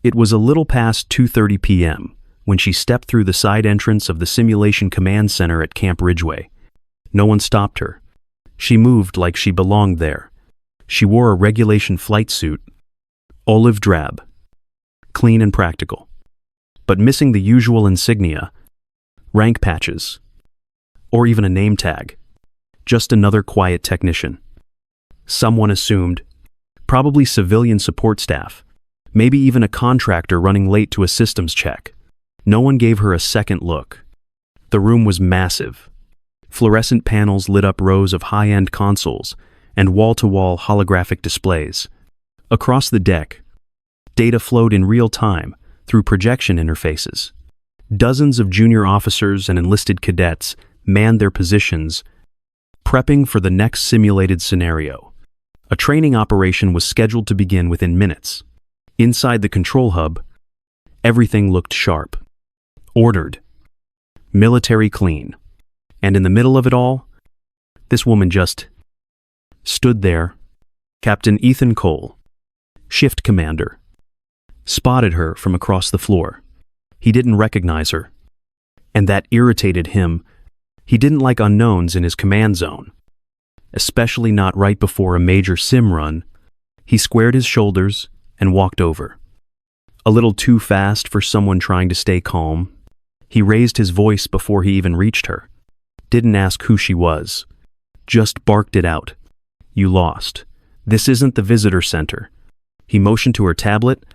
It was a little past 2:30 p.m. when she stepped through the side entrance of the Simulation Command Center at Camp Ridgeway. No one stopped her. She moved like she belonged there. She wore a regulation flight suit, olive drab, clean and practical, but missing the usual insignia, rank patches, or even a name tag. Just another quiet technician. Someone assumed, probably civilian support staff, maybe even a contractor running late to a systems check. No one gave her a second look. The room was massive. Fluorescent panels lit up rows of high-end consoles and wall-to-wall holographic displays. Across the deck, data flowed in real time through projection interfaces. Dozens of junior officers and enlisted cadets manned their positions, prepping for the next simulated scenario. A training operation was scheduled to begin within minutes. Inside the control hub, everything looked sharp, ordered, military clean. And in the middle of it all, this woman just stood there. Captain Ethan Cole, shift commander, spotted her from across the floor. He didn't recognize her, and that irritated him. He didn't like unknowns in his command zone, especially not right before a major sim run. He squared his shoulders and walked over. A little too fast for someone trying to stay calm. He raised his voice before he even reached her. Didn't ask who she was. Just barked it out. You lost. This isn't the visitor center. He motioned to her tablet,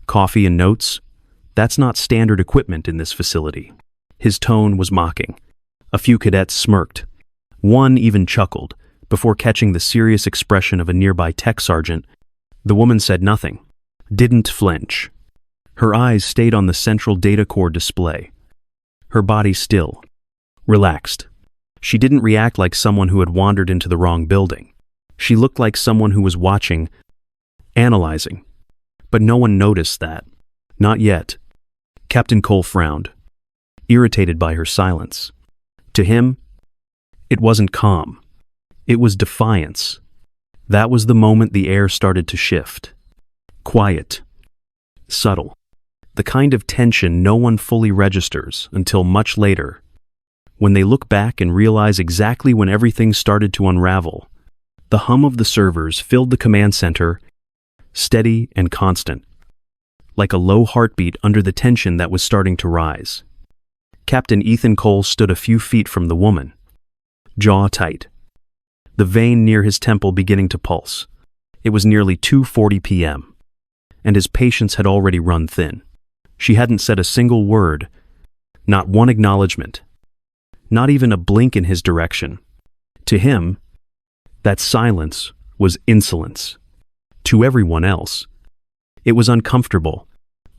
coffee and notes. That's not standard equipment in this facility. His tone was mocking. A few cadets smirked. One even chuckled before catching the serious expression of a nearby tech sergeant. The woman said nothing, didn't flinch. Her eyes stayed on the central data core display. Her body still, relaxed. She didn't react like someone who had wandered into the wrong building. She looked like someone who was watching, analyzing. But no one noticed that. Not yet. Captain Cole frowned, irritated by her silence. To him, it wasn't calm. It was defiance. That was the moment the air started to shift. Quiet. Subtle. The kind of tension no one fully registers until much later, when they look back and realize exactly when everything started to unravel. The hum of the servers filled the command center, steady and constant, like a low heartbeat under the tension that was starting to rise. Captain Ethan Cole stood a few feet from the woman, jaw tight, the vein near his temple beginning to pulse. It was nearly 2:40 p.m., and his patience had already run thin. She hadn't said a single word, not one acknowledgement, not even a blink in his direction. To him, that silence was insolence. To everyone else, it was uncomfortable.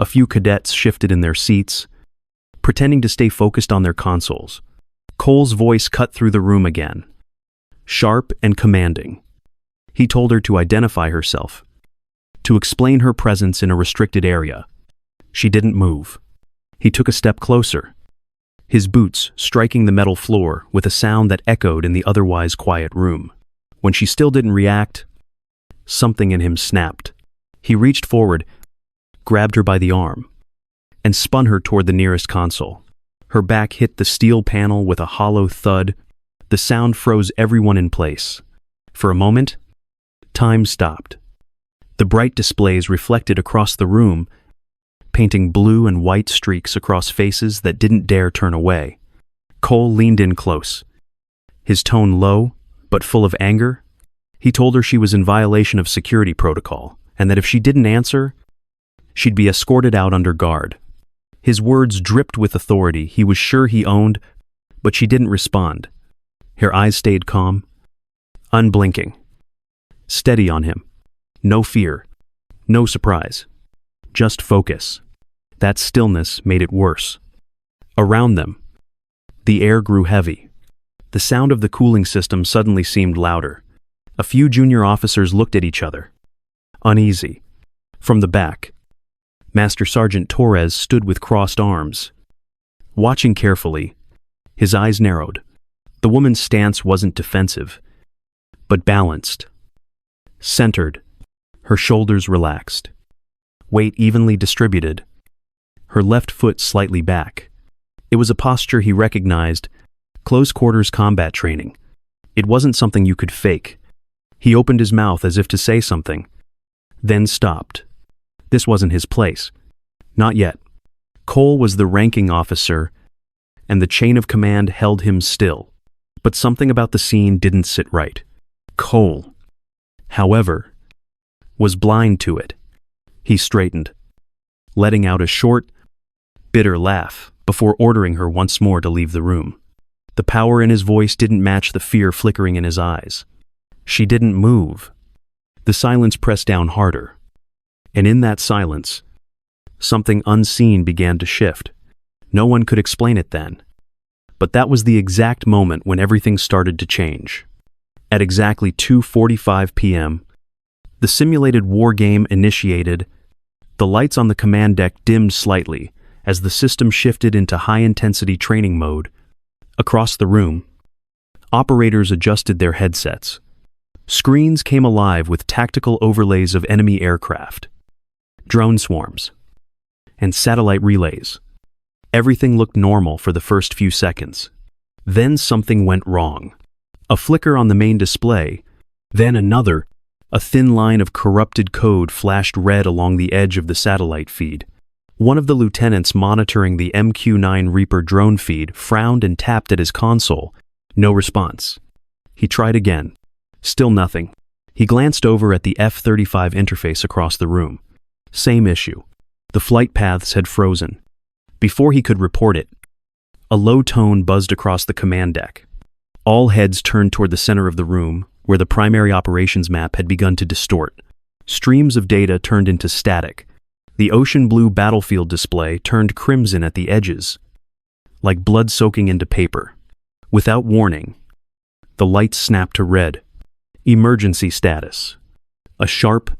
A few cadets shifted in their seats, pretending to stay focused on their consoles. Cole's voice cut through the room again, sharp and commanding. He told her to identify herself, to explain her presence in a restricted area. She didn't move. He took a step closer, his boots striking the metal floor with a sound that echoed in the otherwise quiet room. When she still didn't react, something in him snapped. He reached forward, grabbed her by the arm, and spun her toward the nearest console. Her back hit the steel panel with a hollow thud. The sound froze everyone in place. For a moment, time stopped. The bright displays reflected across the room, painting blue and white streaks across faces that didn't dare turn away. Cole leaned in close, his tone low but full of anger. He told her she was in violation of security protocol, and that if she didn't answer, she'd be escorted out under guard. His words dripped with authority he was sure he owned, but she didn't respond. Her eyes stayed calm, unblinking, steady on him. No fear, no surprise, just focus. That stillness made it worse. Around them, the air grew heavy. The sound of the cooling system suddenly seemed louder. A few junior officers looked at each other, uneasy. From the back, Master Sergeant Torres stood with crossed arms, watching carefully. His eyes narrowed. The woman's stance wasn't defensive, but balanced, centered, her shoulders relaxed. weight evenly distributed, her left foot slightly back. It was a posture he recognized, close-quarters combat training. It wasn't something you could fake. He opened his mouth as if to say something, then stopped. This wasn't his place. Not yet. Cole was the ranking officer, and the chain of command held him still. But something about the scene didn't sit right. Cole, however, was blind to it. He straightened, letting out a short, bitter laugh before ordering her once more to leave the room. The power in his voice didn't match the fear flickering in his eyes. She didn't move. The silence pressed down harder. And in that silence, something unseen began to shift. No one could explain it then. But that was the exact moment when everything started to change. At exactly 2:45 p.m., the simulated war game initiated. The lights on the command deck dimmed slightly as the system shifted into high-intensity training mode. Across the room, operators adjusted their headsets. Screens came alive with tactical overlays of enemy aircraft, drone swarms, and satellite relays. Everything looked normal for the first few seconds. Then something went wrong. A flicker on the main display, then another. A thin line of corrupted code flashed red along the edge of the satellite feed. One of the lieutenants monitoring the MQ-9 Reaper drone feed frowned and tapped at his console. No response. He tried again. Still nothing. He glanced over at the F-35 interface across the room. Same issue. The flight paths had frozen. Before he could report it, a low tone buzzed across the command deck. All heads turned toward the center of the room, where the primary operations map had begun to distort. Streams of data turned into static. The ocean blue battlefield display turned crimson at the edges, like blood soaking into paper. Without warning, the lights snapped to red. Emergency status. A sharp,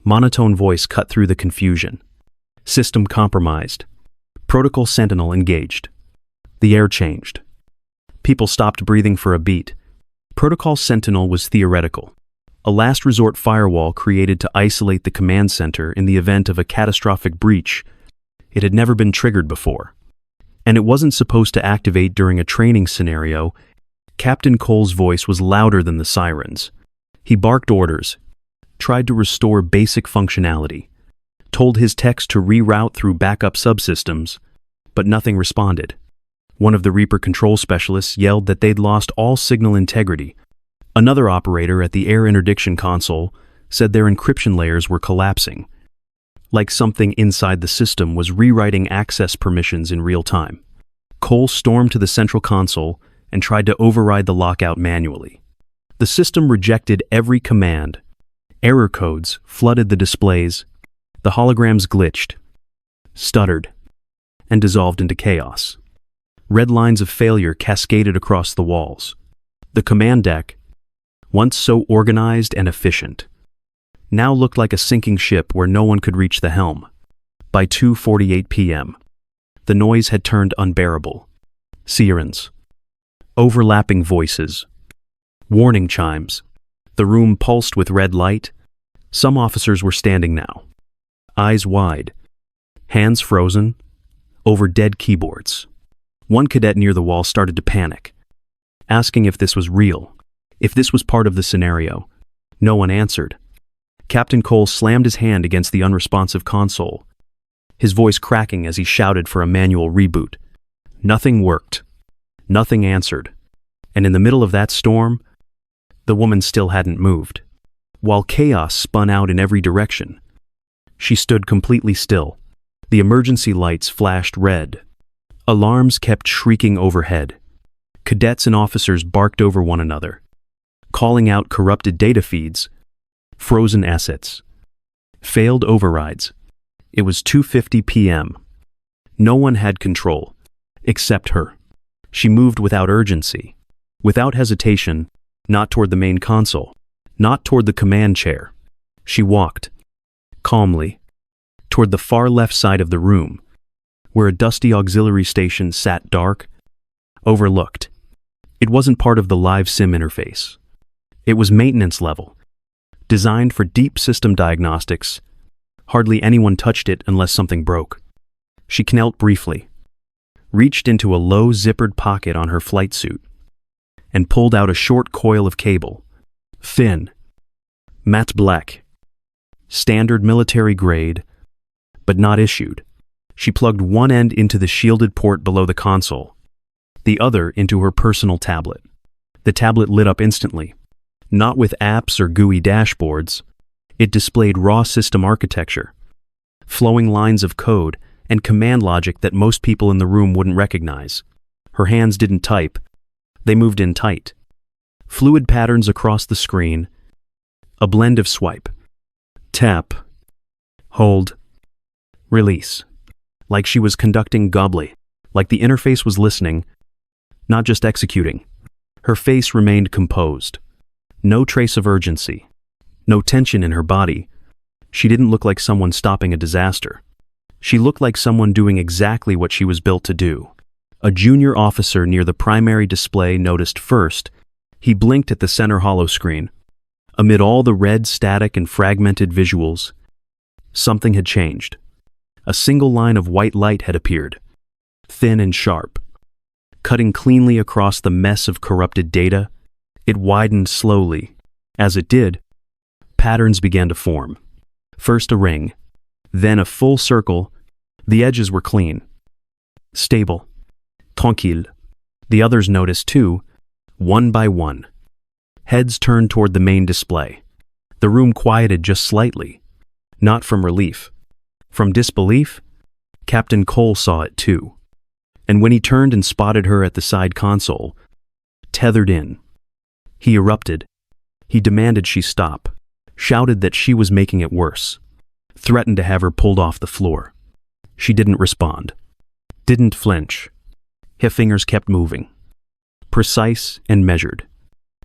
monotone voice cut through the confusion. System compromised. Protocol Sentinel engaged. The air changed. People stopped breathing for a beat. Protocol Sentinel was theoretical, a last resort firewall created to isolate the command center in the event of a catastrophic breach. It had never been triggered before, and it wasn't supposed to activate during a training scenario. Captain Cole's voice was louder than the sirens. He barked orders, tried to restore basic functionality, told his techs to reroute through backup subsystems, but nothing responded. One of the Reaper control specialists yelled that they'd lost all signal integrity. Another operator at the air interdiction console said their encryption layers were collapsing, like something inside the system was rewriting access permissions in real time. Cole stormed to the central console and tried to override the lockout manually. The system rejected every command. Error codes flooded the displays. The holograms glitched, stuttered, and dissolved into chaos. Red lines of failure cascaded across the walls. The command deck, once so organized and efficient, now looked like a sinking ship where no one could reach the helm. By 2:48 p.m., the noise had turned unbearable. Sirens, overlapping voices, warning chimes. The room pulsed with red light. Some officers were standing now, eyes wide, hands frozen, over dead keyboards. One cadet near the wall started to panic, asking if this was real, if this was part of the scenario. No one answered. Captain Cole slammed his hand against the unresponsive console, his voice cracking as he shouted for a manual reboot. Nothing worked. Nothing answered. And in the middle of that storm, the woman still hadn't moved. While chaos spun out in every direction, she stood completely still. The emergency lights flashed red. Alarms kept shrieking overhead. Cadets and officers barked over one another, calling out corrupted data feeds, frozen assets, failed overrides. It was 2:50 p.m. No one had control, except her. She moved without urgency, without hesitation, not toward the main console, not toward the command chair. She walked, calmly, toward the far left side of the room, where a dusty auxiliary station sat dark, overlooked. It wasn't part of the live sim interface. It was maintenance level, designed for deep system diagnostics, Hardly anyone touched it unless something broke. She knelt briefly, reached into a low zippered pocket on her flight suit, and pulled out a short coil of cable. Thin, matte black, standard military grade, but not issued. She plugged one end into the shielded port below the console, the other into her personal tablet. The tablet lit up instantly. Not with apps or GUI dashboards. It displayed raw system architecture, flowing lines of code, and command logic that most people in the room wouldn't recognize. Her hands didn't type. They moved in tight. Fluid patterns across the screen. A blend of swipe, tap, hold, release. Like she was conducting Gobbly. Like the interface was listening, not just executing. Her face remained composed. No trace of urgency. No tension in her body. She didn't look like someone stopping a disaster. She looked like someone doing exactly what she was built to do. A junior officer near the primary display noticed first. He blinked at the center hollow screen. Amid all the red, static, and fragmented visuals, something had changed. A single line of white light had appeared, thin and sharp. Cutting cleanly across the mess of corrupted data, it widened slowly. As it did, patterns began to form. First a ring, then a full circle. The edges were clean, stable, tranquille. The others noticed too, one by one. Heads turned toward the main display. The room quieted just slightly. Not from relief. From disbelief, Captain Cole saw it too. And when he turned and spotted her at the side console, tethered in, he erupted. He demanded she stop, shouted that she was making it worse, threatened to have her pulled off the floor. She didn't respond, didn't flinch. Her fingers kept moving, precise and measured.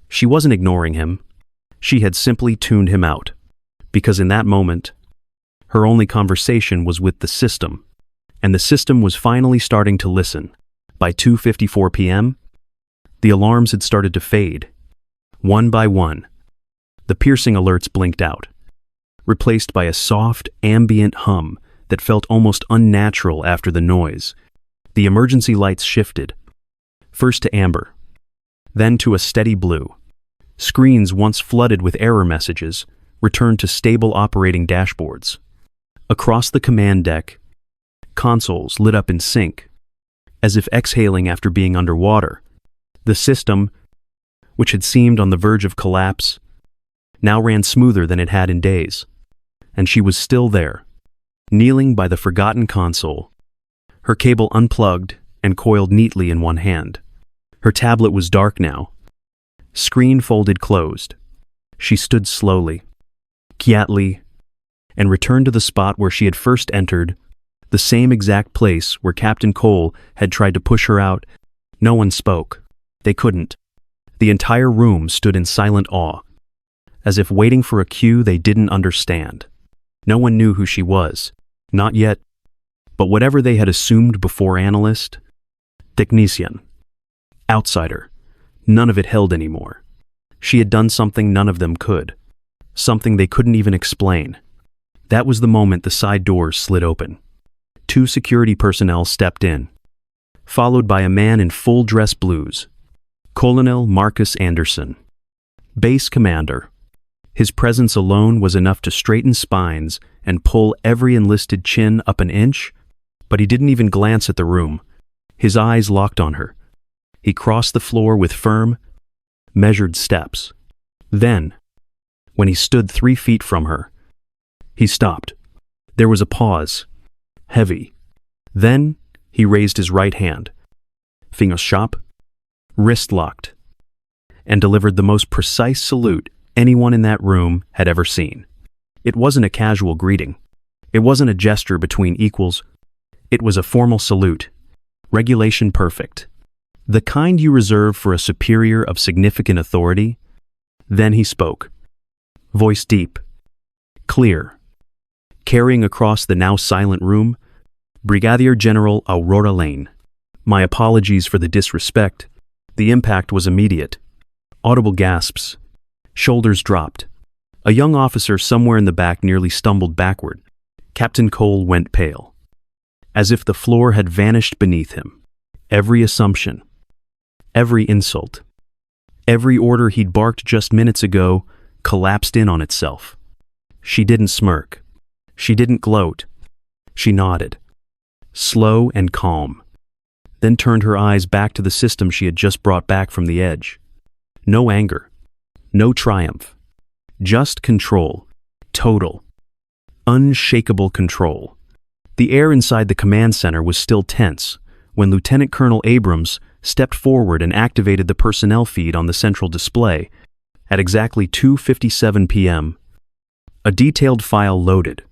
She wasn't ignoring him. She had simply tuned him out, because in that moment, her only conversation was with the system, and the system was finally starting to listen. By 2:54 p.m., the alarms had started to fade. One by one, the piercing alerts blinked out, replaced by a soft, ambient hum that felt almost unnatural after the noise. The emergency lights shifted, first to amber, then to a steady blue. Screens once flooded with error messages returned to stable operating dashboards. Across the command deck, consoles lit up in sync, as if exhaling after being underwater. The system, which had seemed on the verge of collapse, now ran smoother than it had in days. And she was still there, kneeling by the forgotten console, her cable unplugged and coiled neatly in one hand. Her tablet was dark now, screen folded closed. She stood slowly, quietly, and returned to the spot where she had first entered, the same exact place where Captain Cole had tried to push her out. No one spoke. They couldn't. The entire room stood in silent awe, as if waiting for a cue they didn't understand. No one knew who she was. Not yet. But whatever they had assumed before, analyst, technician, outsider, none of it held anymore. She had done something none of them could. Something they couldn't even explain. That was the moment the side doors slid open. 2 security personnel stepped in, followed by a man in full dress blues, Colonel Marcus Anderson, base commander. His presence alone was enough to straighten spines and pull every enlisted chin up an inch, but he didn't even glance at the room. His eyes locked on her. He crossed the floor with firm, measured steps. Then, when he stood 3 feet from her, he stopped. There was a pause, heavy. Then he raised his right hand, fingers sharp, wrist locked, and delivered the most precise salute anyone in that room had ever seen. It wasn't a casual greeting. It wasn't a gesture between equals. It was a formal salute, regulation perfect, the kind you reserve for a superior of significant authority. Then he spoke, voice deep, clear, carrying across the now silent room, Brigadier General Aurora Lane. My apologies for the disrespect. The impact was immediate. Audible gasps. Shoulders dropped. A young officer somewhere in the back nearly stumbled backward. Captain Cole went pale, as if the floor had vanished beneath him. Every assumption, every insult, every order he'd barked just minutes ago collapsed in on itself. She didn't smirk. She didn't gloat. She nodded, slow and calm, then turned her eyes back to the system she had just brought back from the edge. No anger, no triumph, just control, total, unshakable control. The air inside the command center was still tense when Lieutenant Colonel Abrams stepped forward and activated the personnel feed on the central display. At exactly 2:57 p.m., a detailed file loaded,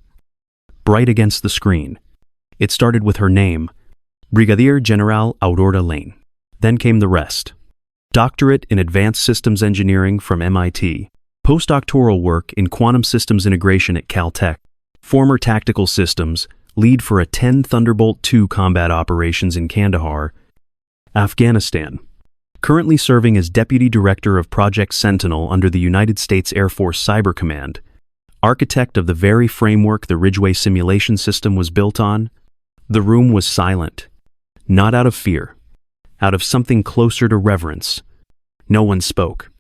bright against the screen. It started with her name, Brigadier General Aurora Lane. Then came the rest. Doctorate in Advanced Systems Engineering from MIT, postdoctoral work in Quantum Systems Integration at Caltech, former Tactical Systems, lead for a 10 Thunderbolt II combat operations in Kandahar, Afghanistan. Currently serving as Deputy Director of Project Sentinel under the United States Air Force Cyber Command, architect of the very framework the Ridgeway simulation system was built on. The room was silent, not out of fear, out of something closer to reverence. No one spoke.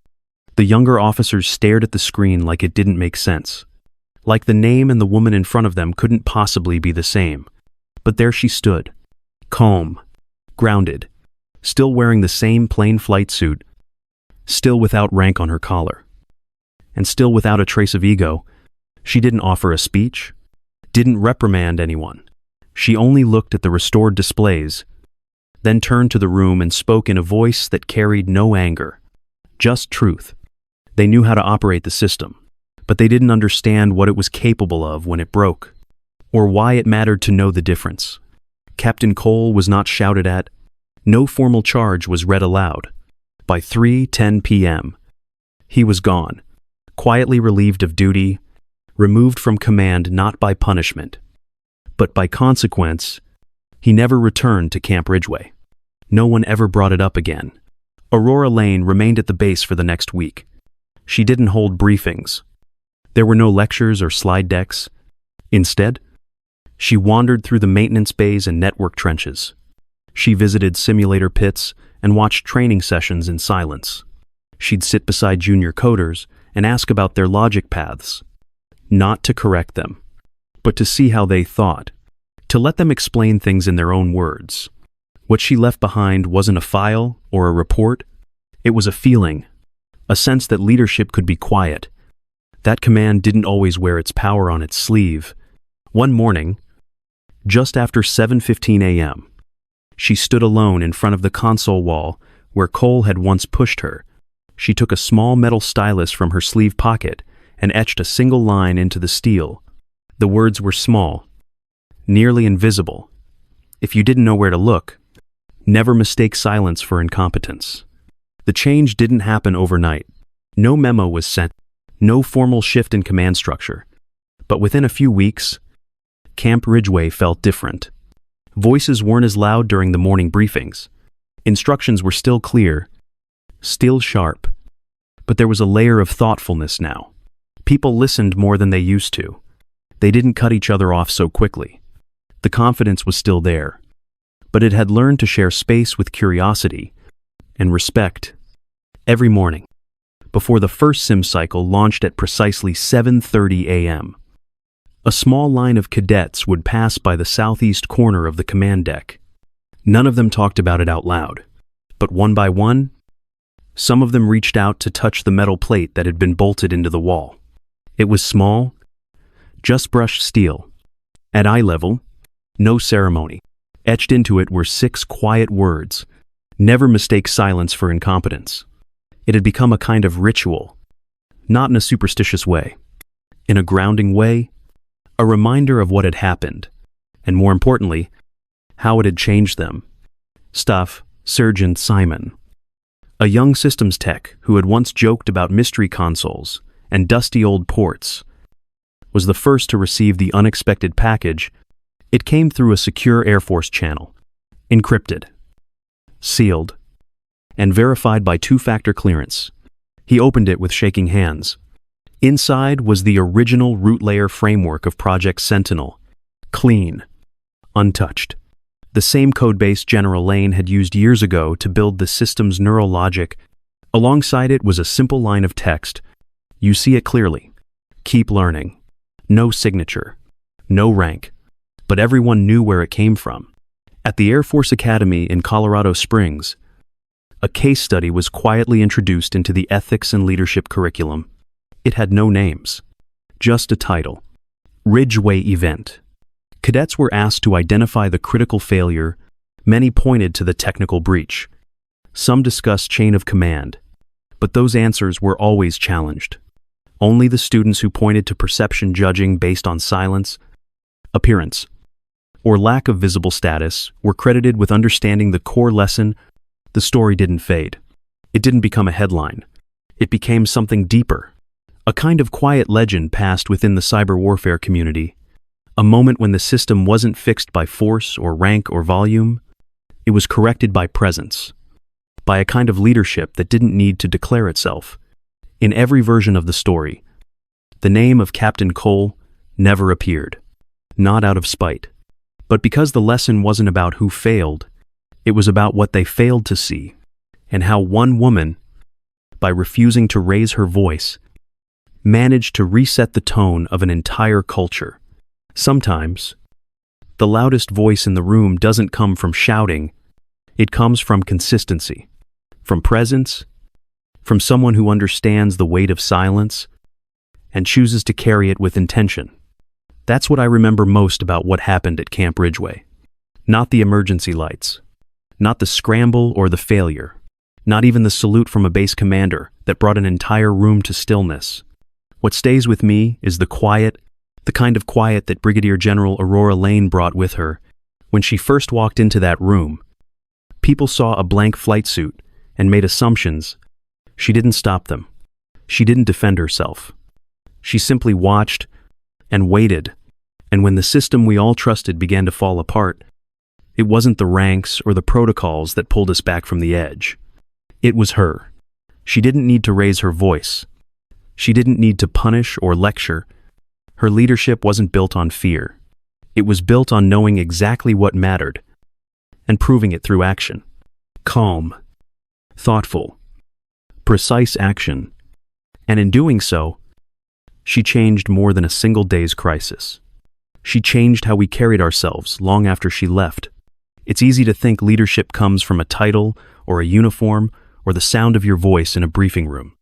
The younger officers stared at the screen like it didn't make sense, like the name and the woman in front of them couldn't possibly be the same. But there she stood, calm, grounded, still wearing the same plain flight suit, still without rank on her collar, and still without a trace of ego. She didn't offer a speech, didn't reprimand anyone. She only looked at the restored displays, then turned to the room and spoke in a voice that carried no anger, just truth. They knew how to operate the system, but they didn't understand what it was capable of when it broke, or why it mattered to know the difference. Captain Cole was not shouted at. No formal charge was read aloud. By 3:10 p.m., he was gone, quietly relieved of duty, removed from command not by punishment, but by consequence. He never returned to Camp Ridgeway. No one ever brought it up again. Aurora Lane remained at the base for the next week. She didn't hold briefings. There were no lectures or slide decks. Instead, she wandered through the maintenance bays and network trenches. She visited simulator pits and watched training sessions in silence. She'd sit beside junior coders and ask about their logic paths, not to correct them, but to see how they thought, to let them explain things in their own words. What she left behind wasn't a file or a report. It was a feeling, a sense that leadership could be quiet. That command didn't always wear its power on its sleeve. One morning, just after 7:15 a.m., she stood alone in front of the console wall where Cole had once pushed her. She took a small metal stylus from her sleeve pocket and etched a single line into the steel. The words were small, nearly invisible. If you didn't know where to look, never mistake silence for incompetence. The change didn't happen overnight. No memo was sent, no formal shift in command structure. But within a few weeks, Camp Ridgeway felt different. Voices weren't as loud during the morning briefings. Instructions were still clear, still sharp. But there was a layer of thoughtfulness now. People listened more than they used to. They didn't cut each other off so quickly. The confidence was still there, but it had learned to share space with curiosity and respect. Every morning, before the first sim cycle launched at precisely 7:30 a.m., a small line of cadets would pass by the southeast corner of the command deck. None of them talked about it out loud, but one by one, some of them reached out to touch the metal plate that had been bolted into the wall. It was small, just brushed steel. At eye level, no ceremony. Etched into it were 6 quiet words: never mistake silence for incompetence. It had become a kind of ritual, not in a superstitious way, in a grounding way, a reminder of what had happened, and more importantly, how it had changed them. Staff Sergeant Simon, a young systems tech who had once joked about mystery consoles and dusty old ports, was the first to receive the unexpected package. It came through a secure Air Force channel, encrypted, sealed, and verified by 2-factor clearance. He opened it with shaking hands. Inside was the original root layer framework of Project Sentinel, clean, untouched. The same codebase General Lane had used years ago to build the system's neural logic. Alongside it was a simple line of text. You see it clearly. Keep learning. No signature. No rank. But everyone knew where it came from. At the Air Force Academy in Colorado Springs, a case study was quietly introduced into the ethics and leadership curriculum. It had no names, just a title. Ridgeway Event. Cadets were asked to identify the critical failure. Many pointed to the technical breach. Some discussed chain of command, but those answers were always challenged. Only the students who pointed to perception judging based on silence, appearance, or lack of visible status were credited with understanding the core lesson. The story didn't fade. It didn't become a headline. It became something deeper. A kind of quiet legend passed within the cyber warfare community. A moment when the system wasn't fixed by force or rank or volume. It was corrected by presence. By a kind of leadership that didn't need to declare itself. In every version of the story, the name of Captain Cole never appeared. Not out of spite, but because the lesson wasn't about who failed. It was about what they failed to see, and how one woman, by refusing to raise her voice, managed to reset the tone of an entire culture. Sometimes, the loudest voice in the room doesn't come from shouting. It comes from consistency, from presence, from someone who understands the weight of silence and chooses to carry it with intention. That's what I remember most about what happened at Camp Ridgeway. Not the emergency lights, not the scramble or the failure, not even the salute from a base commander that brought an entire room to stillness. What stays with me is the quiet, the kind of quiet that Brigadier General Aurora Lane brought with her. When she first walked into that room, people saw a blank flight suit and made assumptions. She didn't stop them. She didn't defend herself. She simply watched and waited, and when the system we all trusted began to fall apart, it wasn't the ranks or the protocols that pulled us back from the edge. It was her. She didn't need to raise her voice. She didn't need to punish or lecture. Her leadership wasn't built on fear. It was built on knowing exactly what mattered and proving it through action. Calm, thoughtful, precise action. And in doing so, she changed more than a single day's crisis. She changed how we carried ourselves long after she left. It's easy to think leadership comes from a title or a uniform or the sound of your voice in a briefing room.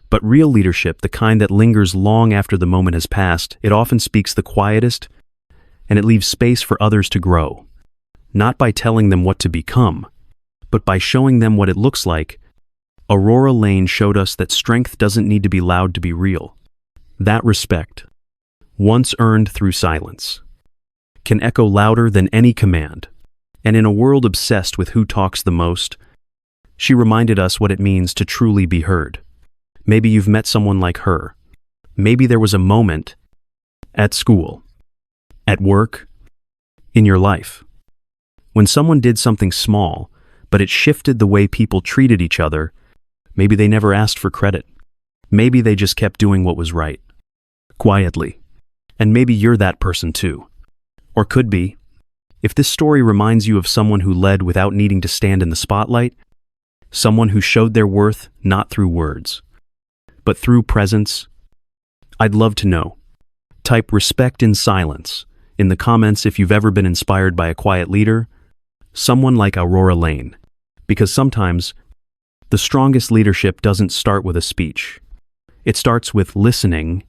But real leadership, the kind that lingers long after the moment has passed, it often speaks the quietest, and it leaves space for others to grow. Not by telling them what to become, but by showing them what it looks like. Aurora Lane showed us that strength doesn't need to be loud to be real. That respect, once earned through silence, can echo louder than any command. And in a world obsessed with who talks the most, she reminded us what it means to truly be heard. Maybe you've met someone like her. Maybe there was a moment at school, at work, in your life, when someone did something small, but it shifted the way people treated each other. Maybe they never asked for credit. Maybe they just kept doing what was right, quietly. And maybe you're that person too. Or could be. If this story reminds you of someone who led without needing to stand in the spotlight, someone who showed their worth not through words, but through presence, I'd love to know. Type respect in silence in the comments if you've ever been inspired by a quiet leader, someone like Aurora Lane. Because sometimes, the strongest leadership doesn't start with a speech. It starts with listening